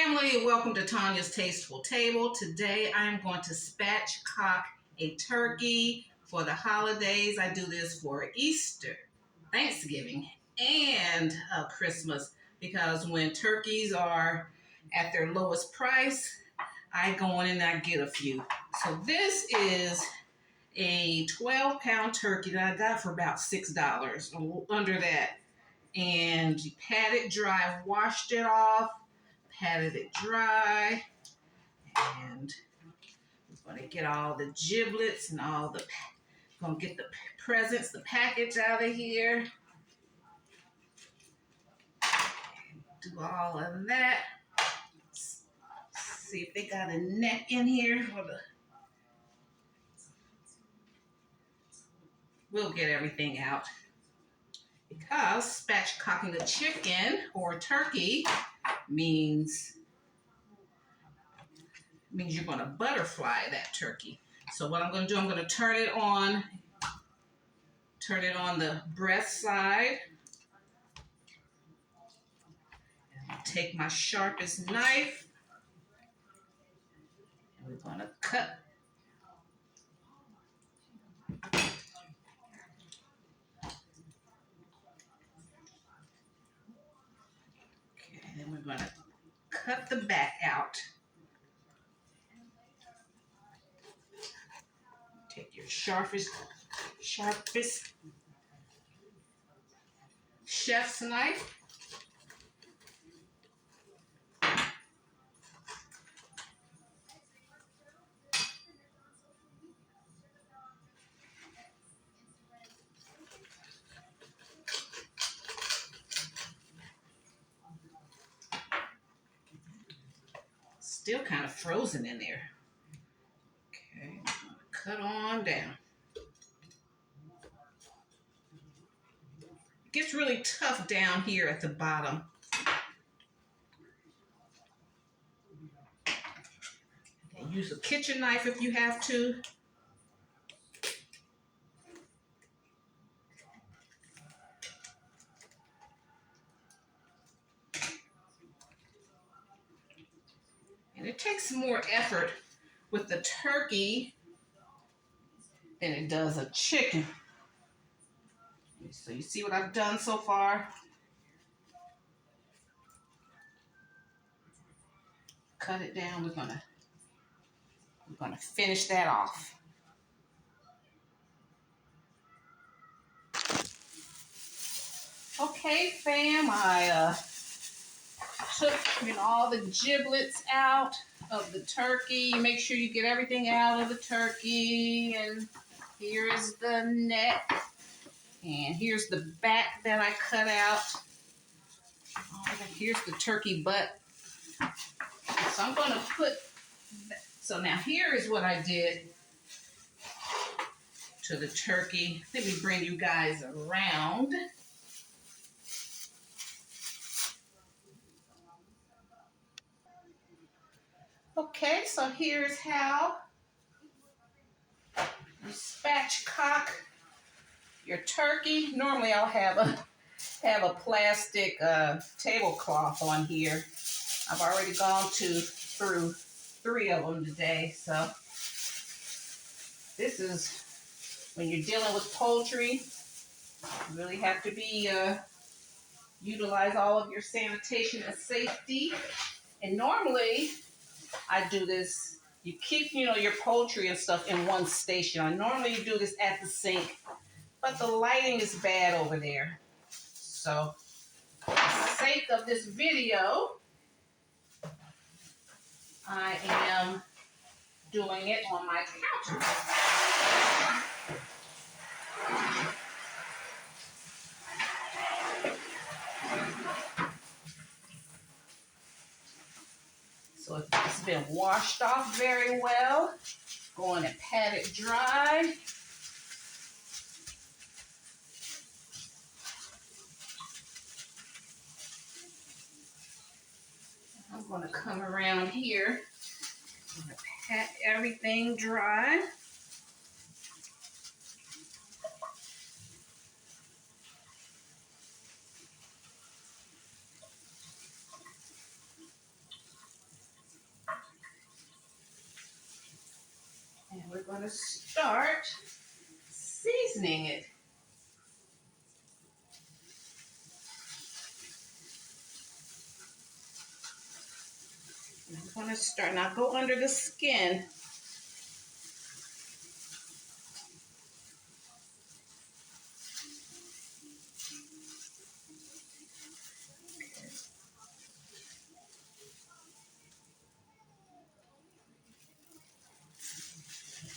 family, welcome to Tanya's Tasteful Table. Today I'm going to spatchcock a turkey for the holidays. I do this for Easter, Thanksgiving, and Christmas because when turkeys are at their lowest price, I go in and I get a few. So this is a 12-pound turkey that I got for about $6, under that. And you pat it dry, washed it off, patted it dry, and we're going to get all the giblets and all the, going to get the presents, the package out of here. Do all of that. See if they got a neck in here. We'll get everything out. Because spatchcocking a chicken or a turkey means you're going to butterfly that turkey. So what I'm going to do, I'm going to turn it on the breast side. Take my sharpest knife, and we're going to cut. Okay, and then we're going to cut the back out. Take your sharpest chef's knife. Still kind of frozen in there. Okay, I'm going to cut on down. It gets really tough down here at the bottom. Okay, use a kitchen knife if you have to. And it takes more effort with the turkey than it does a chicken. So you see what I've done so far? Cut it down. We're gonna finish that off. Okay, fam, I took all the giblets out of the turkey. Make sure you get everything out of the turkey. And here's the neck. And here's the back that I cut out. Here's the turkey butt. So I'm going to put, so now here is what I did to the turkey. Let me bring you guys around. Okay, so here's how you spatchcock your turkey. Normally I'll have a plastic tablecloth on here. I've already gone through 3 of them today. So this is when you're dealing with poultry, you really have to be utilize all of your sanitation and safety. And normally I do this, you keep your poultry and stuff in one station. I normally do this at the sink, but the lighting is bad over there. So for the sake of this video, I am doing it on my counter. So it's been washed off very well. Go in and pat it dry. I'm going to come around here and pat everything dry. going to start seasoning it. I'm going to start, now go under the skin.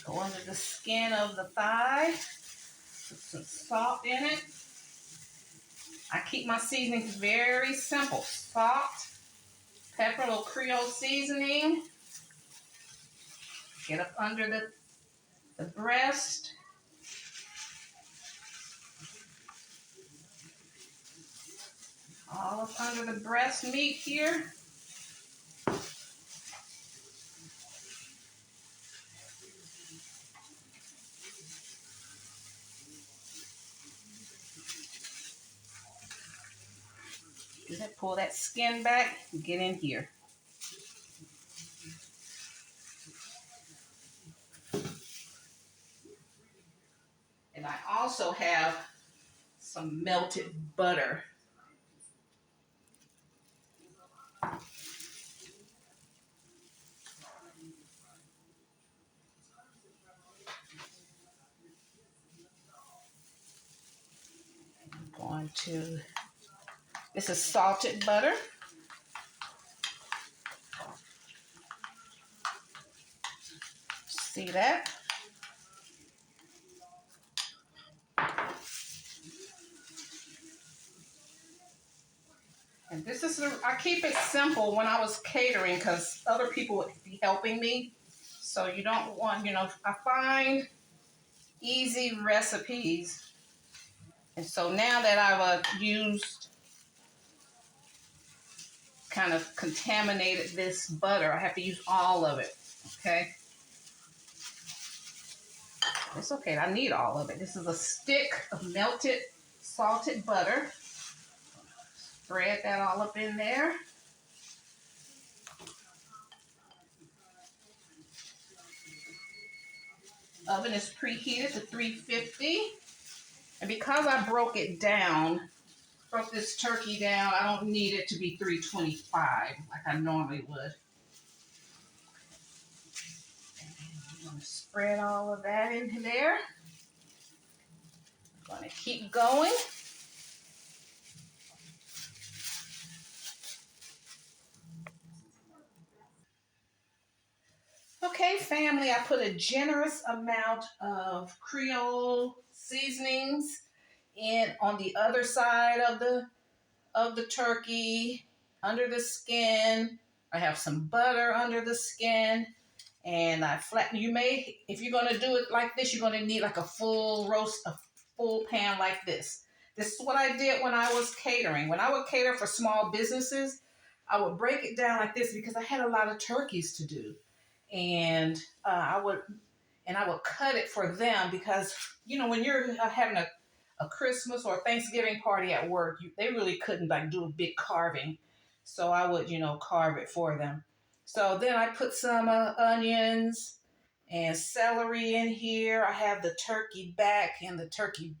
Go under the skin of the thigh. Put some salt in it. I keep my seasonings very simple. Salt, pepper, a little Creole seasoning. Get up under the breast. All up under the breast meat here. Do that, pull that skin back and get in here. And I also have some melted butter. I'm going to, this is salted butter. See that? And this is, I keep it simple when I was catering because other people would be helping me. So you don't want, I find easy recipes. And so now that I've used, kind of contaminated this butter, I have to use all of it, okay? It's okay, I need all of it. This is a stick of melted salted butter. Spread that all up in there. Oven is preheated to 350. And because I broke this turkey down, I don't need it to be 325 like I normally would. I'm going to spread all of that in there. I'm going to keep going. Okay, family, I put a generous amount of Creole seasonings in on the other side of the turkey, under the skin. I have some butter under the skin, and I flatten. You may, if you're gonna do it like this, you're gonna need like a full pan like this. This is what I did when I was catering. When I would cater for small businesses, I would break it down like this because I had a lot of turkeys to do. And I would cut it for them because, when you're having a Christmas or Thanksgiving party at work, they really couldn't like do a big carving. So I would, carve it for them. So then I put some onions and celery in here. I have the turkey back and the turkey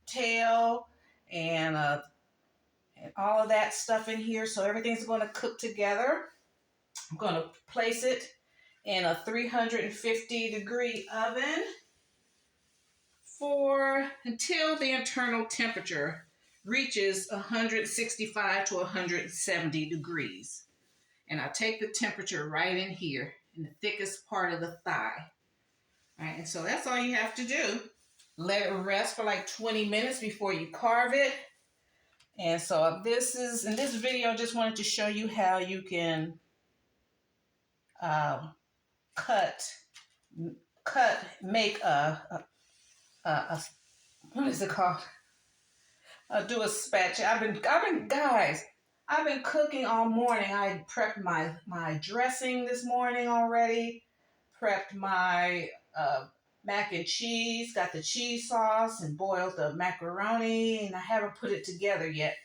tail and all of that stuff in here. So everything's going to cook together. I'm going to place it in a 350-degree oven until the internal temperature reaches 165 to 170 degrees. And I take the temperature right in here in the thickest part of the thigh. All right, and so that's all you have to do. Let it rest for like 20 minutes before you carve it. And so in this video, I just wanted to show you how you can make a what is it called? Do a spatch. Guys, I've been cooking all morning. I prepped my dressing this morning already. Prepped my mac and cheese. Got the cheese sauce and boiled the macaroni, and I haven't put it together yet.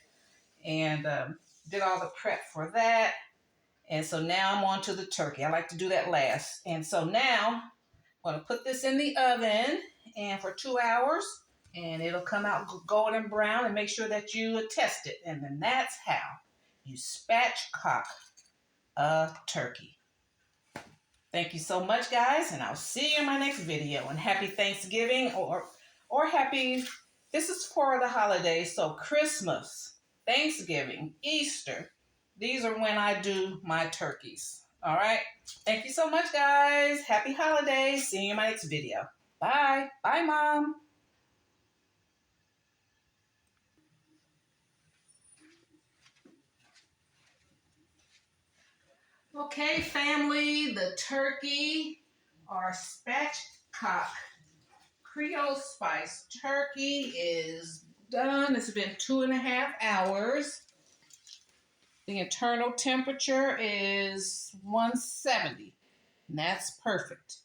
And did all the prep for that. And so now I'm on to the turkey. I like to do that last. And so now I'm I'm going to put this in the oven and for 2 hours, and it'll come out golden brown, and make sure that you test it. And then that's how you spatchcock a turkey. Thank you so much, guys, and I'll see you in my next video. And happy Thanksgiving or happy, this is for the holidays, so Christmas, Thanksgiving, Easter. These are when I do my turkeys. All right. Thank you so much, guys. Happy holidays. See you in my next video. Bye. Bye, Mom. Okay, family, the turkey, our spatchcock Creole spice turkey is done. It's been 2.5 hours. The internal temperature is 170, and that's perfect.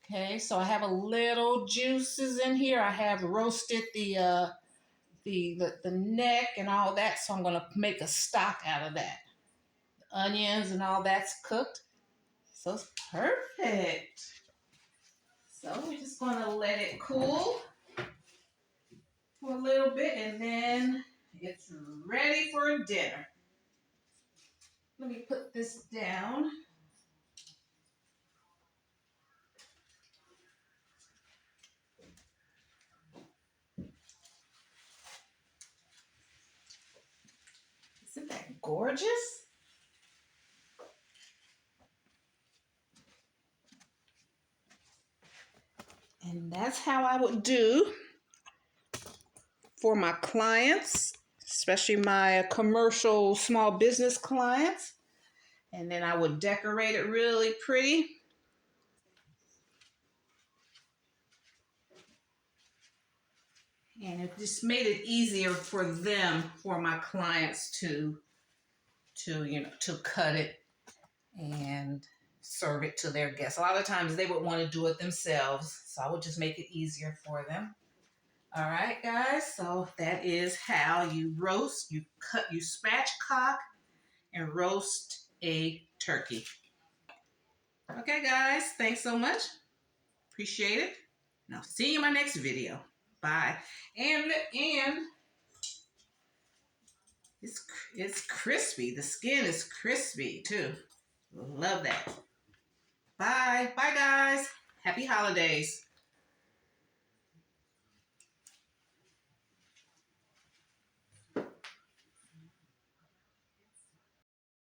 Okay, so I have a little juices in here. I have roasted the neck and all that, so I'm gonna make a stock out of that. The onions and all that's cooked, so it's perfect. So we're just gonna let it cool for a little bit, and then it's ready for dinner. Let me put this down. Isn't that gorgeous? And that's how I would do for my clients, especially my commercial small business clients. And then I would decorate it really pretty. And it just made it easier for them, for my clients to cut it and serve it to their guests. A lot of times they would want to do it themselves, so I would just make it easier for them. All right, guys, so that is how you roast, you spatchcock and roast a turkey. Okay, guys, thanks so much. Appreciate it. And I'll see you in my next video. Bye. And it's crispy. The skin is crispy too. Love that. Bye. Bye, guys. Happy holidays.